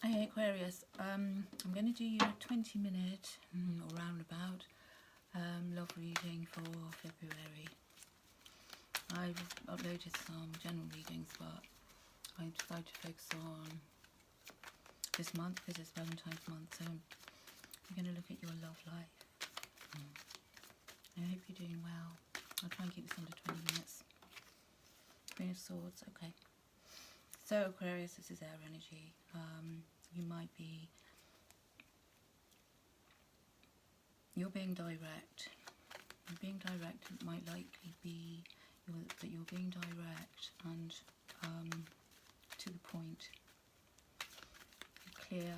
Hey Aquarius, I'm going to do you a 20-minute or roundabout love reading for February. I've uploaded some general readings, but I decided to focus on this month because it's Valentine's month, so I'm going to look at your love life. I hope you're doing well. I'll try and keep this under 20 minutes. Queen of Swords, okay. So Aquarius, this is air energy. You might be, you're being direct. You're being direct. It might likely be that you're being direct and to the point, clear.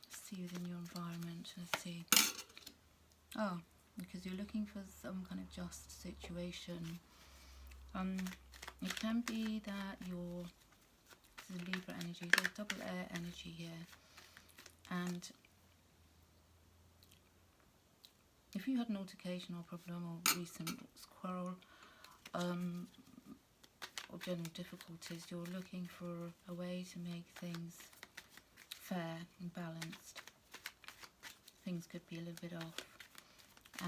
See within your environment. Let's see. Oh, because you're looking for some kind of just situation. It can be that this is Libra energy, there's double air energy here, and if you had an altercation or problem or recent quarrel or general difficulties, you're looking for a way to make things fair and balanced. Things could be a little bit off,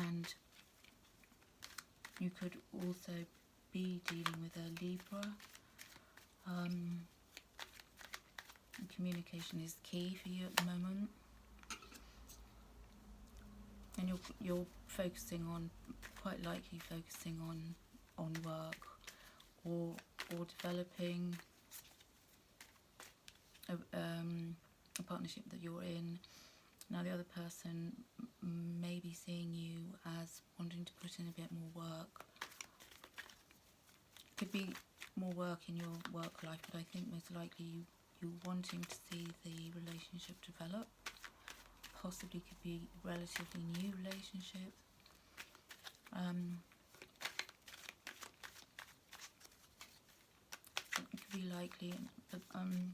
and you could also be dealing with a Libra. Communication is key for you at the moment, and you're focusing on, quite likely focusing on work or developing a partnership that you're in. Now the other person may be seeing you as wanting to put in a bit more work. Could be more work in your work life, but I think most likely you're wanting to see the relationship develop. Possibly could be a relatively new relationship. It could be likely, but I'm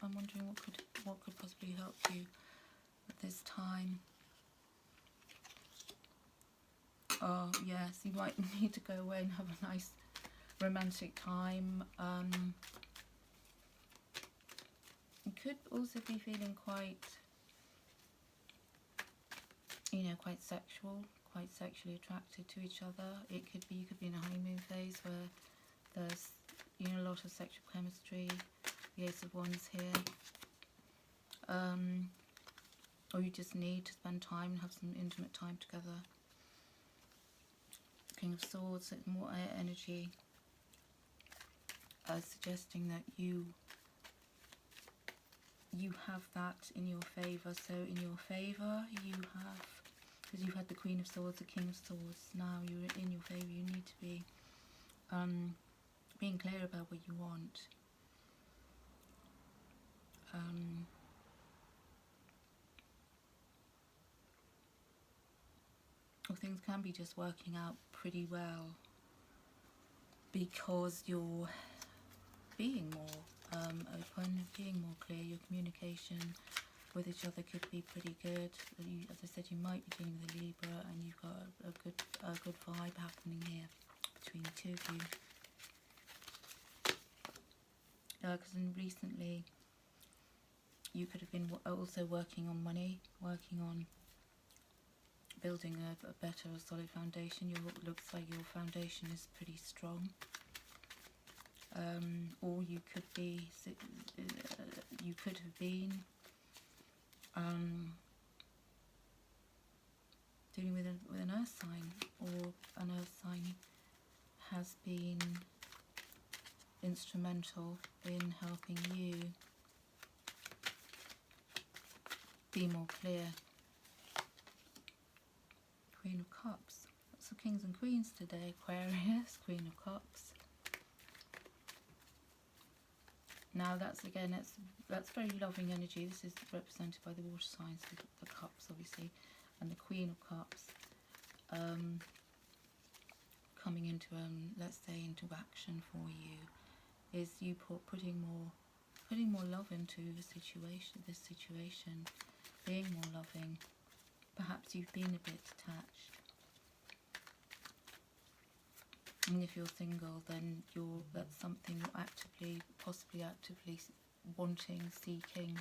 wondering what could possibly help you at this time. Oh yes, you might need to go away and have a nice romantic time. You could also be feeling quite, quite sexual, quite sexually attracted to each other. It could be, you could be in a honeymoon phase where there's, a lot of sexual chemistry. The Ace of Wands here. Or you just need to spend time and have some intimate time together. King of Swords, more air energy, suggesting that you have that in your favour. So in your favour you have, because you've had the Queen of Swords, the King of Swords, now you're in your favour. You need to be being clear about what you want. Or things can be just working out pretty well because you're being more open, being more clear. Your communication with each other could be pretty good. As I said, you might be dealing with a Libra, and you've got a good vibe happening here between the two of you. Because recently you could have been also working on money, working on building a better, solid foundation. Looks like your foundation is pretty strong. Or you could be, you could have been dealing with an earth sign, or an earth sign has been instrumental in helping you be more clear. Queen of Cups. Lots of kings and queens today, Aquarius. Queen of Cups. Now that's very loving energy. This is represented by the water signs, the cups obviously, and the Queen of Cups coming into let's say into action for you, is you putting more love into this situation, being more loving. Perhaps you've been a bit detached. And if you're single, then that's something you're actively, possibly actively wanting, seeking.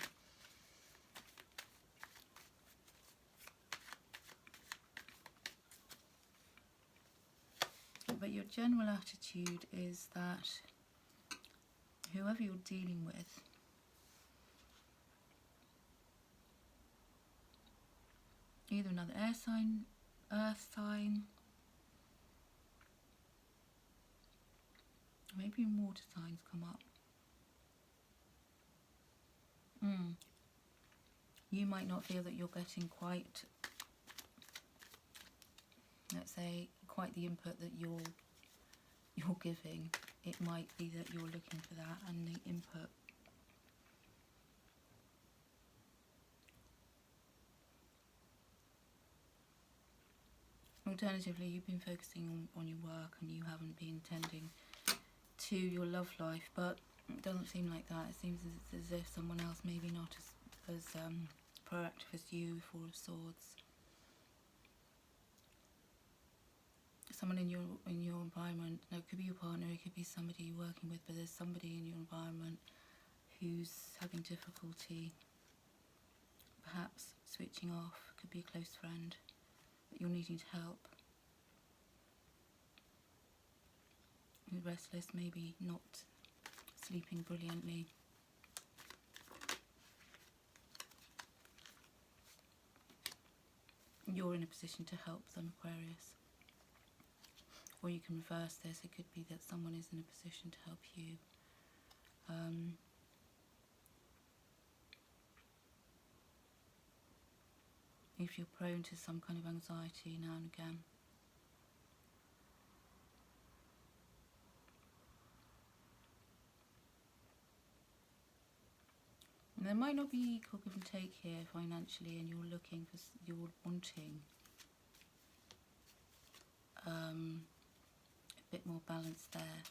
But your general attitude is that whoever you're dealing with, either another air sign, earth sign, maybe even water signs come up. You might not feel that you're getting quite, let's say, quite the input that you're giving. It might be that you're looking for that and the input. Alternatively, you've been focusing on your work and you haven't been tending to your love life, but it doesn't seem like that. It seems as if someone else, maybe not as proactive as you, Four of Swords. Someone in your environment, no, it could be your partner, it could be somebody you're working with, but there's somebody in your environment who's having difficulty, perhaps switching off. Could be a close friend that you're needing to help. Who's restless, maybe not sleeping brilliantly. You're in a position to help them, Aquarius. Or you can reverse this. It could be that someone is in a position to help you. If you're prone to some kind of anxiety now and again. And there might not be equal give and take here financially, and you're looking for, you're wanting a bit more balance there.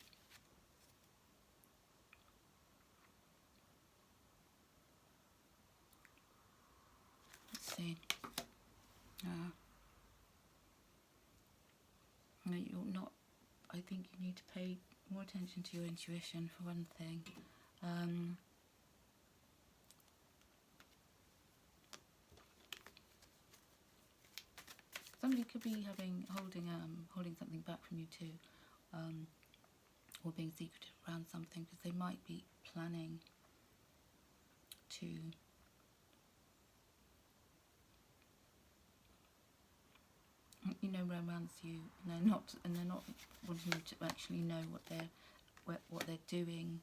Let's see. No, you're not. I think you need to pay more attention to your intuition for one thing. Somebody could be holding something back from you too, or being secretive around something, because they might be planning to romance you, and they're not wanting you to actually know what they're doing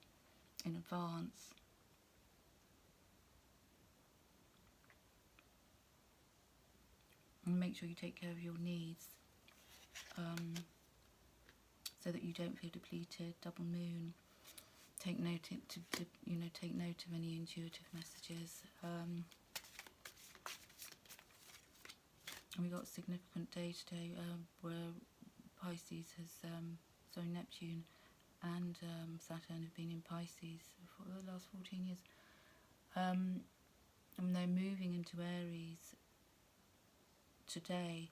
in advance. And make sure you take care of your needs, so that you don't feel depleted. Double moon. Take note take note of any intuitive messages. We got a significant day today where Pisces has, Neptune and Saturn have been in Pisces for the last 14 years. And they're moving into Aries today,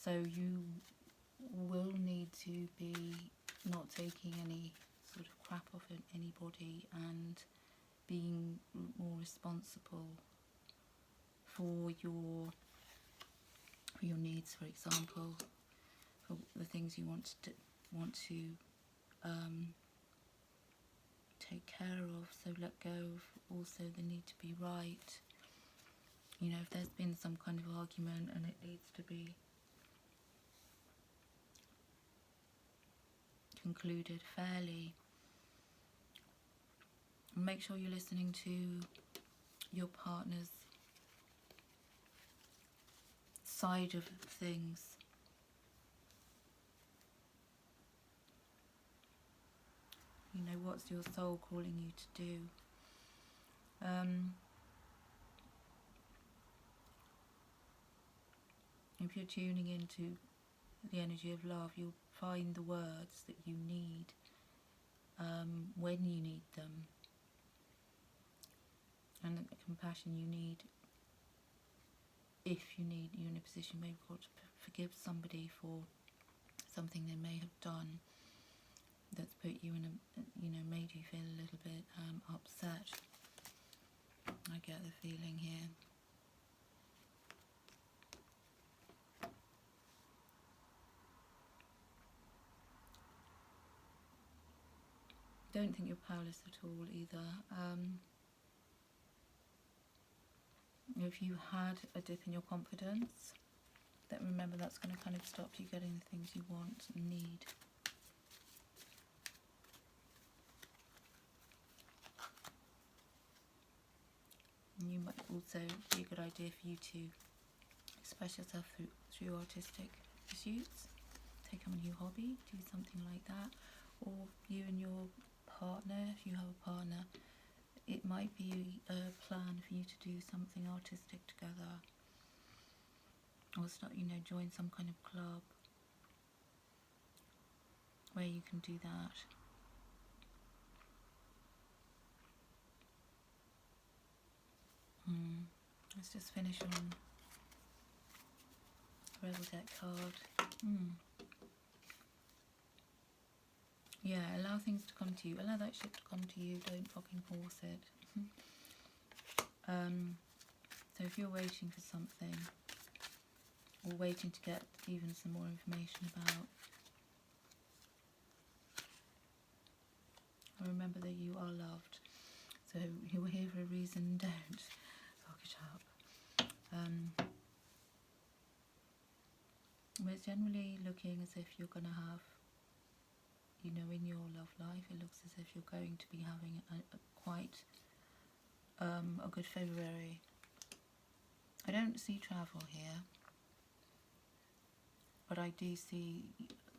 so you will need to be not taking any sort of crap off anybody, and being more responsible for your needs, for example, for the things you want to take care of. So let go of also the need to be right. If there's been some kind of argument and it needs to be concluded fairly, make sure you're listening to your partner's side of things. What's your soul calling you to do? If you're tuning into the energy of love, you'll find the words that you need when you need them, and the compassion you need if you're in a position where you've got to forgive somebody for something they may have done. that's put you in a, you know, made you feel a little bit upset. I get the feeling here. Don't think you're powerless at all either. If you had a dip in your confidence, then remember that's going to kind of stop you getting the things you want and need. And you might also be a good idea for you to express yourself through artistic pursuits. Take on a new hobby, do something like that. Or you and your partner, if you have a partner, it might be a plan for you to do something artistic together. Or start, you know, join some kind of club where you can do that. Let's just finish on Rebel deck card. Yeah, allow things to come to you. Allow that shit to come to you. Don't fucking force it. So if you're waiting for something, or waiting to get even some more information about, remember that you are loved. So you're here for a reason. Don't fuck it up. We're generally looking as if you're going to have, you know, in your love life, it looks as if you're going to be having quite a good February. I don't see travel here, but I do see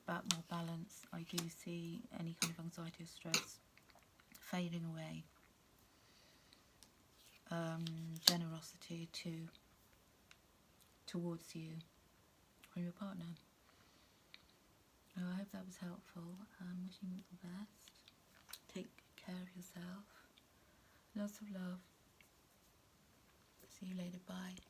more balance. I do see any kind of anxiety or stress fading away. Generosity towards you from your partner. I hope that was helpful. Wishing you the best. Take care of yourself. Lots of love. See you later. Bye.